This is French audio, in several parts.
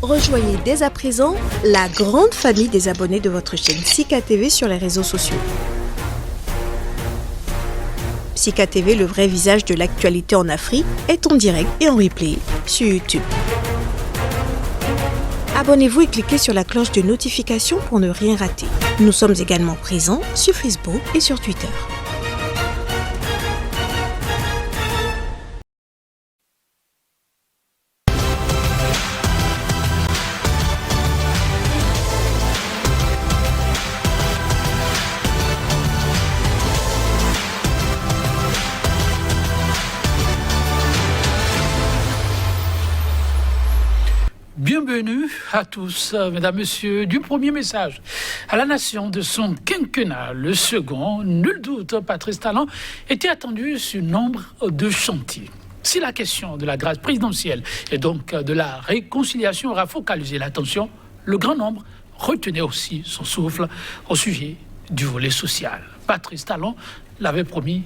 Rejoignez dès à présent la grande famille des abonnés de votre chaîne Sika TV sur les réseaux sociaux. Sika TV, le vrai visage de l'actualité en Afrique, est en direct et en replay sur YouTube. Abonnez-vous et cliquez sur la cloche de notification pour ne rien rater. Nous sommes également présents sur Facebook et sur Twitter. Bienvenue à tous, mesdames, messieurs, du premier message à la nation de son quinquennat. Le second, nul doute, Patrice Talon, était attendu sur nombre de chantiers. Si la question de la grâce présidentielle et donc de la réconciliation aura focalisé l'attention, le grand nombre retenait aussi son souffle au sujet du volet social. Patrice Talon l'avait promis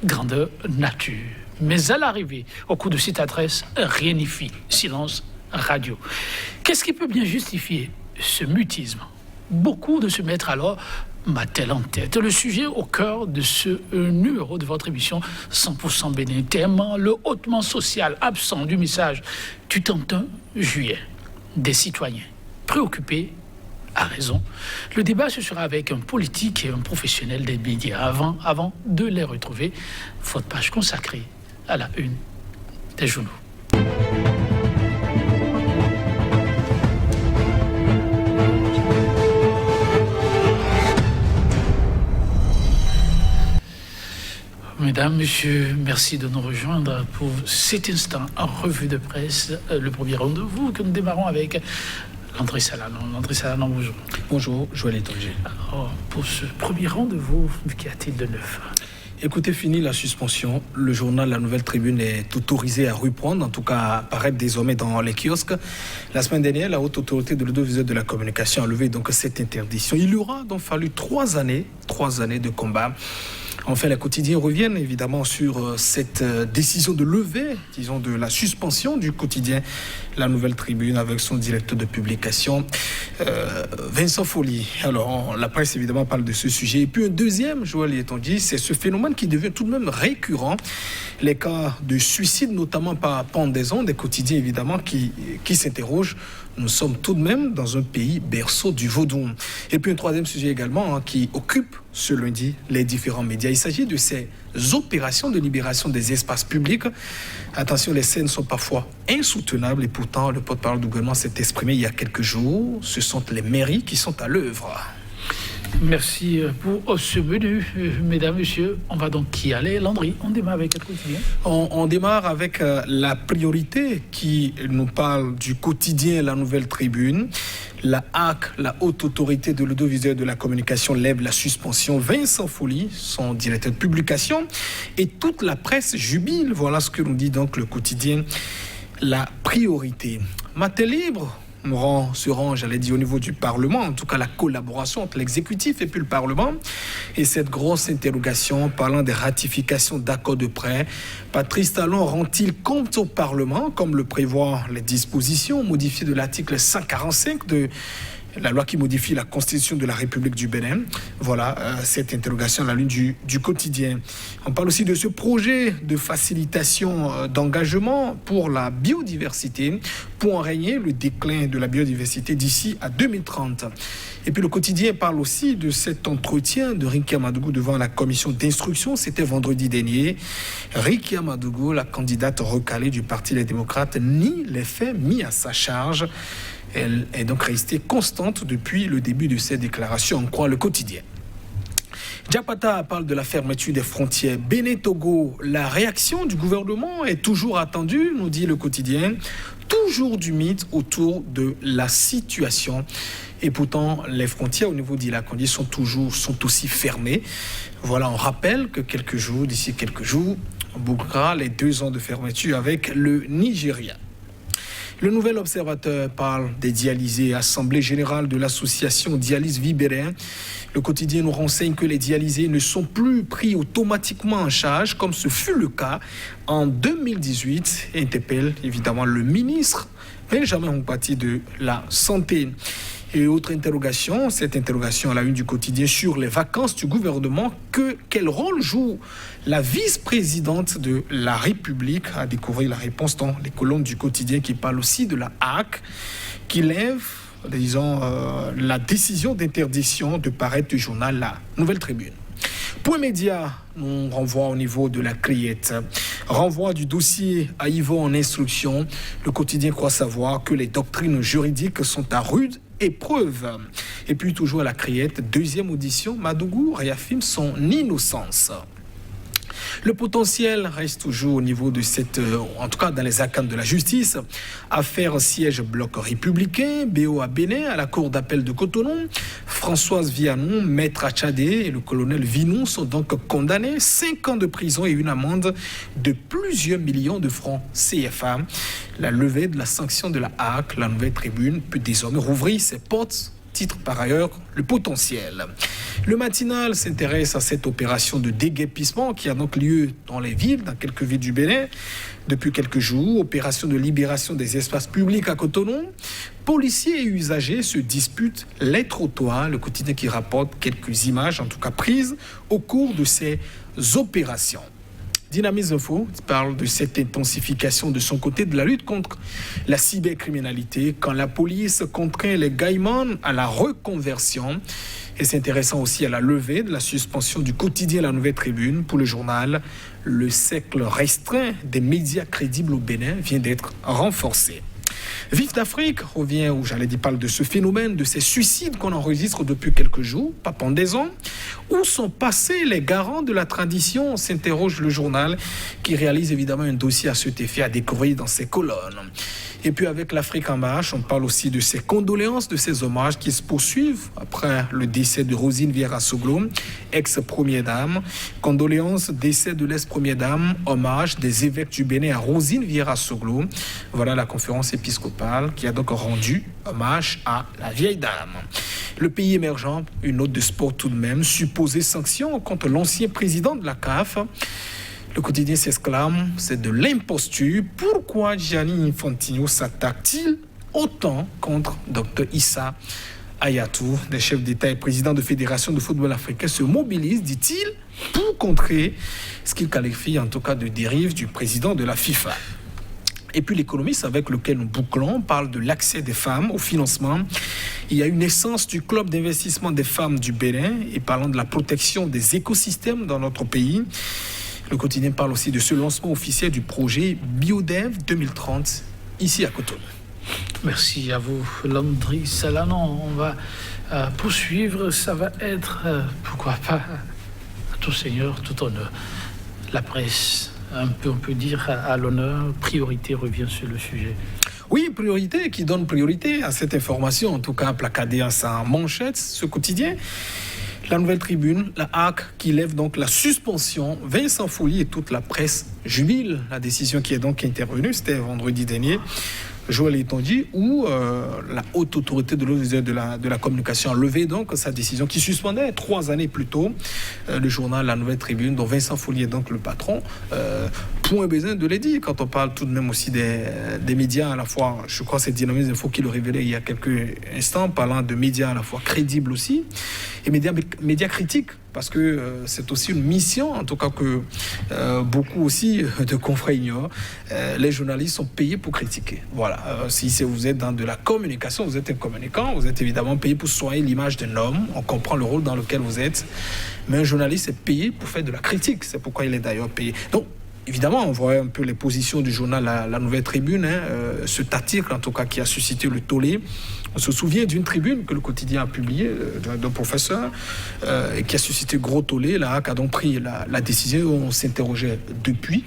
grandeur nature. Mais à l'arrivée, au cours de cette adresse, rien n'y fit. Silence radio. Qu'est-ce qui peut bien justifier ce mutisme? Beaucoup de se mettre alors Matel en tête. Le sujet au cœur de ce numéro de votre émission 100% Bénin. Thème, le hautement social absent du message du 31 juillet. Des citoyens préoccupés à raison. Le débat ce sera avec un politique et un professionnel des médias. Avant de les retrouver, votre page consacrée à la une des journaux. Mesdames, Messieurs, merci de nous rejoindre pour cet instant en revue de presse. Le premier rendez-vous que nous démarrons avec Landry Salanon. Landry Salanon, bonjour. Bonjour, Joël Étranger. Alors, pour ce premier rendez-vous, qu'y a-t-il de neuf? Écoutez, fini la suspension. Le journal La Nouvelle Tribune est autorisé à reprendre, en tout cas à apparaître désormais dans les kiosques. La semaine dernière, la Haute Autorité de l'audiovisuel de la communication a levé donc cette interdiction. Il aura donc fallu 3 années de combat. Enfin, les quotidiens reviennent évidemment sur cette décision de levée, disons, de la suspension du quotidien La Nouvelle Tribune avec son directeur de publication, Vincent Folly. Alors, la presse évidemment parle de ce sujet. Et puis un deuxième, Joël Étranger, c'est ce phénomène qui devient tout de même récurrent. Les cas de suicide, notamment par pendaison, des quotidiens évidemment qui s'interrogent. Nous sommes tout de même dans un pays berceau du vaudou. Et puis un troisième sujet également qui occupe ce lundi les différents médias. Il s'agit de ces opérations de libération des espaces publics. Attention, les scènes sont parfois insoutenables et pourtant le porte-parole du gouvernement s'est exprimé il y a quelques jours. Ce sont les mairies qui sont à l'œuvre. Merci pour ce menu, mesdames, messieurs. On va donc y aller. Landry, on démarre avec quel quotidien? On démarre avec la priorité qui nous parle du quotidien La Nouvelle Tribune. La HAC, la Haute Autorité de l'audiovisuel de la communication, lève la suspension. Vincent Folly, son directeur de publication, et toute la presse jubile. Voilà ce que nous dit donc le quotidien La Priorité. Matin libre se rend, j'allais dire, au niveau du Parlement, en tout cas la collaboration entre l'exécutif et puis le Parlement. Et cette grosse interrogation parlant des ratifications d'accords de prêt, Patrice Talon rend-il compte au Parlement, comme le prévoient les dispositions modifiées de l'article 145 de la loi qui modifie la Constitution de la République du Bénin? Voilà cette interrogation à la lune du quotidien. On parle aussi de ce projet de facilitation d'engagement pour la biodiversité, pour enrayer le déclin de la biodiversité d'ici à 2030. Et puis le quotidien parle aussi de cet entretien de Ricky Amadougou devant la commission d'instruction. C'était vendredi dernier. Ricky Amadougou, la candidate recalée du Parti des démocrates, nie les faits mis à sa charge. Elle est donc restée constante depuis le début de ces déclarations, en croit le quotidien. Diapata parle de la fermeture des frontières Bénin-Togo. La réaction du gouvernement est toujours attendue, nous dit le quotidien. Toujours du mythe autour de la situation. Et pourtant, les frontières au niveau d'Ila-Kandji sont aussi fermées. Voilà, on rappelle que d'ici quelques jours, on bouclera les 2 ans de fermeture avec le Nigeria. Le Nouvel Observateur parle des dialysés, Assemblée générale de l'association Dialyse Vibérin. Le quotidien nous renseigne que les dialysés ne sont plus pris automatiquement en charge, comme ce fut le cas en 2018, et interpelle évidemment le ministre Benjamin Humpati de la Santé. Et autre interrogation, cette interrogation à la une du quotidien sur les vacances du gouvernement. Quel rôle joue la vice-présidente de la République? À découvrir la réponse dans les colonnes du quotidien qui parlent aussi de la HAC, qui lève, disons, la décision d'interdiction de paraître du journal La Nouvelle Tribune. Point média, on renvoie au niveau de la criette. Renvoi du dossier à Yvon en instruction. Le quotidien croit savoir que les doctrines juridiques sont à rude épreuve. Et puis toujours à la criette, deuxième audition, Madougou réaffirme son innocence. Le potentiel reste toujours au niveau de cette, en tout cas dans les arcanes de la justice. Affaire siège bloc républicain, BO à Bénin, à la cour d'appel de Cotonou. Françoise Vianon, maître Achadé et le colonel Vinon sont donc condamnés. 5 ans de prison et une amende de plusieurs millions de francs CFA. La levée de la sanction de la HAC, la Nouvelle Tribune, peut désormais rouvrir ses portes. Titre par ailleurs le potentiel. Le matinal s'intéresse à cette opération de déguerpissement qui a donc lieu dans les villes, dans quelques villes du Bénin, depuis quelques jours. Opération de libération des espaces publics à Cotonou. Policiers et usagers se disputent les trottoirs. Le quotidien qui rapporte quelques images, en tout cas prises, au cours de ces opérations. Dynamisme Info parle de cette intensification de son côté de la lutte contre la cybercriminalité quand la police contraint les gaïmans à la reconversion. Et c'est intéressant aussi à la levée de la suspension du quotidien La Nouvelle Tribune pour le journal. Le cercle restreint des médias crédibles au Bénin vient d'être renforcé. Vif d'Afrique revient, où parle de ce phénomène, de ces suicides qu'on enregistre depuis quelques jours, pas pendaison. Où sont passés les garants de la tradition, s'interroge le journal, qui réalise évidemment un dossier à cet effet à découvrir dans ses colonnes. Et puis avec l'Afrique en marche, on parle aussi de ces condoléances, de ces hommages qui se poursuivent après le décès de Rosine Vieira-Soglo, ex-première dame. Condoléances, décès de l'ex-première dame, hommage des évêques du Bénin à Rosine Vieira-Soglo. Voilà la conférence épiscopale qui a donc rendu hommage à la vieille dame. Le pays émergent, une note de sport tout de même, supposée sanction contre l'ancien président de la CAF. Le quotidien s'exclame, c'est de l'imposture. Pourquoi Gianni Infantino s'attaque-t-il autant contre Dr Issa Hayatou? Des chefs d'État et présidents de fédération de football africain se mobilisent, dit-il, pour contrer ce qu'il qualifie en tout cas de dérive du président de la FIFA. Et puis l'économiste avec lequel nous bouclons parle de l'accès des femmes au financement. Il y a une naissance du club d'investissement des femmes du Bénin et parlant de la protection des écosystèmes dans notre pays. Le quotidien parle aussi de ce lancement officiel du projet Biodev 2030 ici à Cotonou. Merci à vous, Landry Salanon. On va poursuivre. Ça va être, pourquoi pas, à tout seigneur, tout honneur. La presse, un peu, on peut dire, à l'honneur. Priorité revient sur le sujet. Oui, priorité, qui donne priorité à cette information, en tout cas placardée à sa manchette, ce quotidien. La Nouvelle Tribune, la HAC, qui lève donc la suspension. Vincent Folly et toute la presse jubile la décision qui est donc intervenue. C'était vendredi dernier. Joël Etonji, où la haute autorité de l'audiovisuel de la communication a levé donc sa décision qui suspendait 3 années plus tôt le journal La Nouvelle Tribune, dont Vincent Folly est donc le patron. Point besoin de le dire, quand on parle tout de même aussi des médias à la fois, je crois que c'est Dynamisme Info qui le révélait il y a quelques instants, parlant de médias à la fois crédibles aussi, et médias critiques, parce que c'est aussi une mission, en tout cas que beaucoup aussi de confrères ignorent. Les journalistes sont payés pour critiquer. Voilà. Si vous êtes dans de la communication, vous êtes un communicant, vous êtes évidemment payé pour soigner l'image d'un homme. On comprend le rôle dans lequel vous êtes. Mais un journaliste est payé pour faire de la critique. C'est pourquoi il est d'ailleurs payé. Donc, évidemment, on voit un peu les positions du journal La Nouvelle Tribune, cet article en tout cas qui a suscité le tollé. On se souvient d'une tribune que le quotidien a publiée d'un professeur et qui a suscité gros tollé. La HAC a donc pris la décision. On s'interrogeait depuis.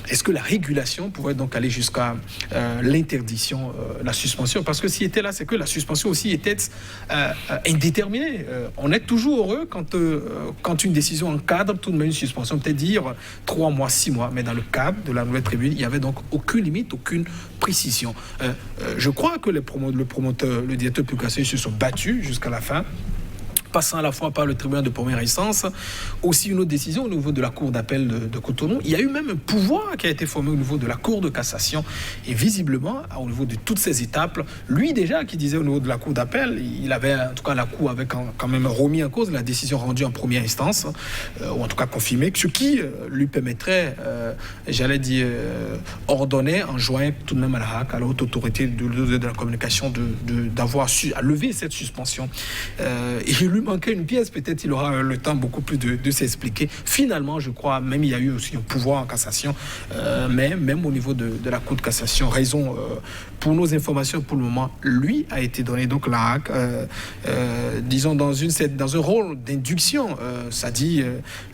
Est-ce que la régulation pourrait donc aller jusqu'à l'interdiction, la suspension? Parce que s'il était là, c'est que la suspension aussi était indéterminée. On est toujours heureux quand une décision encadre tout de même une suspension, peut-être dire 3 mois, 6 mois. Mais dans le cadre de La Nouvelle Tribune, il n'y avait donc aucune limite, aucune précision. Je crois que le promoteur, le directeur de publication se sont battus jusqu'à la fin passant à la fois par le tribunal de première instance, aussi une autre décision au niveau de la Cour d'appel de Cotonou. Il y a eu même un pouvoir qui a été formé au niveau de la Cour de cassation. Et visiblement, au niveau de toutes ces étapes, lui déjà qui disait au niveau de la Cour d'appel, il avait, en tout cas la Cour avait quand même remis en cause la décision rendue en première instance, ou en tout cas confirmé, ce qui lui permettrait, ordonner, enjoint tout de même à la HAC, à la haute autorité de la communication, d'avoir su à lever cette suspension. Et il lui manquait une pièce, peut-être il aura le temps beaucoup plus de s'expliquer. Finalement, je crois, même il y a eu aussi un pouvoir en cassation, mais même au niveau de la Cour de cassation, raison pour nos informations pour le moment, lui a été donné donc la HAC, disons dans un rôle d'induction, ça dit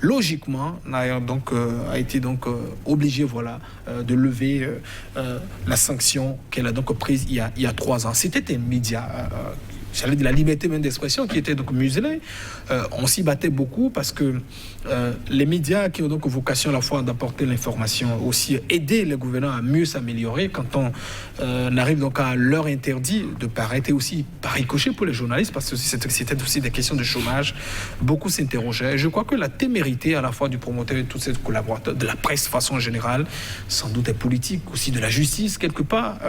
logiquement, a été donc obligé de lever la sanction qu'elle a donc prise il y a 3 ans. C'était un média. J'allais dire la liberté même d'expression qui était donc muselée. On s'y battait beaucoup parce que les médias qui ont donc vocation à la fois d'apporter l'information, aussi aider les gouvernants à mieux s'améliorer quand on arrive donc à leur interdit de paraître, et aussi par ricochet pour les journalistes parce que c'était aussi des questions de chômage. Beaucoup s'interrogeaient. Je crois que la témérité à la fois du promoteur et de tous ces collaborateurs, de la presse de façon générale, sans doute des politiques, aussi de la justice quelque part,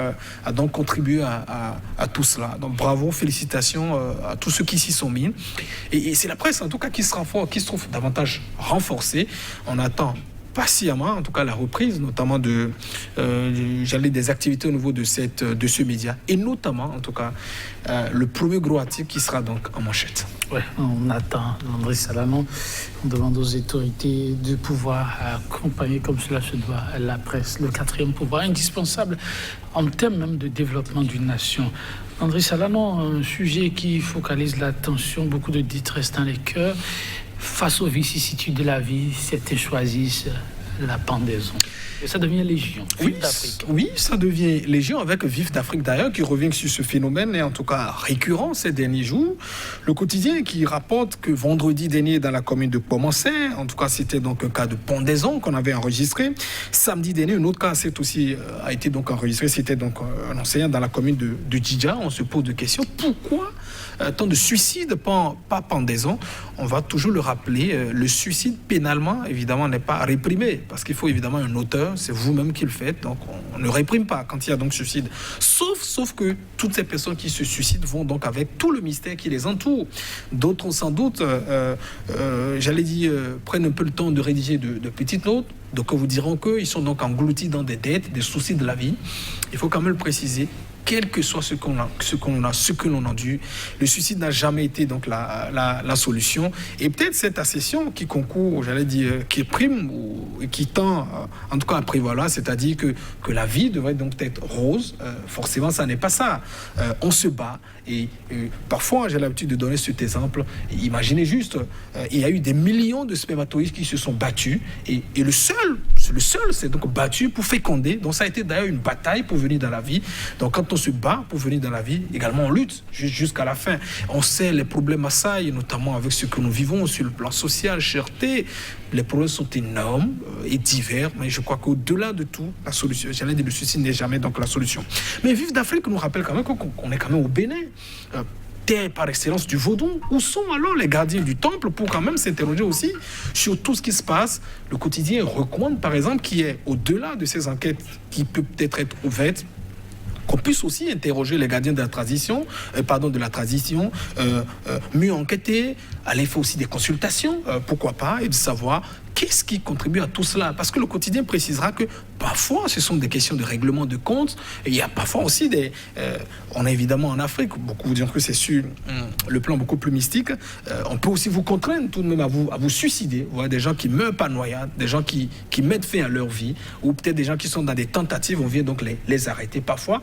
a donc contribué à tout cela. Donc bravo, félicitations à tous ceux qui s'y sont mis. Et c'est la presse, en tout cas, qui se trouve davantage renforcée. On attend patiemment, en tout cas, la reprise, notamment des activités au niveau de ce média. Et notamment, en tout cas, le premier gros article qui sera donc en manchette. Ouais, on attend, Landry Salanon. On demande aux autorités de pouvoir accompagner comme cela se doit la presse, le 4e pouvoir, indispensable en termes même de développement d'une nation. Landry Salanon, un sujet qui focalise l'attention, beaucoup de détresse dans les cœurs. Face aux vicissitudes de la vie, certains choisissent la pendaison. Et ça devient légion. Vif d'Afrique. Oui, ça devient légion avec Vif d'Afrique d'ailleurs qui revient sur ce phénomène et en tout cas récurrent ces derniers jours. Le quotidien qui rapporte que vendredi dernier dans la commune de Pomancé, en tout cas c'était donc un cas de pendaison qu'on avait enregistré. Samedi dernier, un autre cas a été donc enregistré. C'était donc un enseignant dans la commune de Djidja. On se pose des questions. Pourquoi tant de suicides, pas pendaison? On va toujours le rappeler. Le suicide pénalement, évidemment, n'est pas réprimé parce qu'il faut évidemment un auteur. C'est vous-même qui le faites, donc on ne réprime pas quand il y a donc suicide. Sauf que toutes ces personnes qui se suicident vont donc avec tout le mystère qui les entoure. D'autres sans doute, prennent un peu le temps de rédiger de petites notes. Donc vous diront qu'ils sont donc engloutis dans des dettes, des soucis de la vie. Il faut quand même le préciser. Quel que soit ce que l'on endure, le suicide n'a jamais été donc la solution. Et peut-être cette accession qui concourt, qui prime ou qui tend, en tout cas à prévaloir, c'est-à-dire que la vie devrait donc être rose. Forcément, ça n'est pas ça. On se bat. Et parfois, j'ai l'habitude de donner cet exemple. Imaginez juste, il y a eu des millions de spermatozoïdes qui se sont battus. Et le seul s'est donc battu pour féconder. Donc ça a été d'ailleurs une bataille pour venir dans la vie. Donc quand on se bat pour venir dans la vie, également on lutte jusqu'à la fin. On sait les problèmes assaillent, notamment avec ce que nous vivons sur le plan social, cherté. Les problèmes sont énormes et divers, mais je crois qu'au-delà de tout, la solution, le suicide n'est jamais donc la solution. Mais Vif d'Afrique nous rappelle quand même qu'on est quand même au Bénin. Terre par excellence du vaudou. Où sont alors les gardiens du temple pour quand même s'interroger aussi sur tout ce qui se passe? Le quotidien recommande par exemple qu'il y ait au-delà de ces enquêtes qui peuvent peut-être être ouvertes, qu'on puisse aussi interroger les gardiens de la transition, mieux enquêter, aller faire aussi des consultations, pourquoi pas, et de savoir qu'est-ce qui contribue à tout cela. Parce que le quotidien précisera que parfois, ce sont des questions de règlement de comptes. Et il y a parfois aussi on a évidemment en Afrique, beaucoup vous diront que c'est sur le plan beaucoup plus mystique, on peut aussi vous contraindre tout de même à vous suicider. Vous voyez, des gens qui meurent par noyade, des gens qui mettent fin à leur vie, ou peut-être des gens qui sont dans des tentatives, on vient donc les arrêter. Parfois,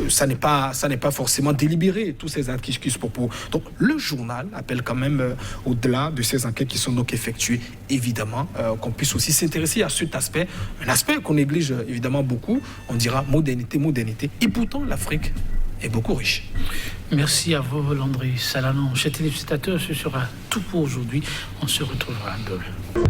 ça n'est pas forcément délibéré, tous ces actes qui se proposent. Donc, le journal appelle quand même, au-delà de ces enquêtes qui sont donc effectuées, évidemment, qu'on puisse aussi s'intéresser à cet aspect, un aspect qu'on néglige évidemment beaucoup. On dira modernité. Et pourtant, l'Afrique est beaucoup riche. Merci à vous, Landry Salanon. Chers téléspectateurs, ce sera tout pour aujourd'hui. On se retrouvera demain.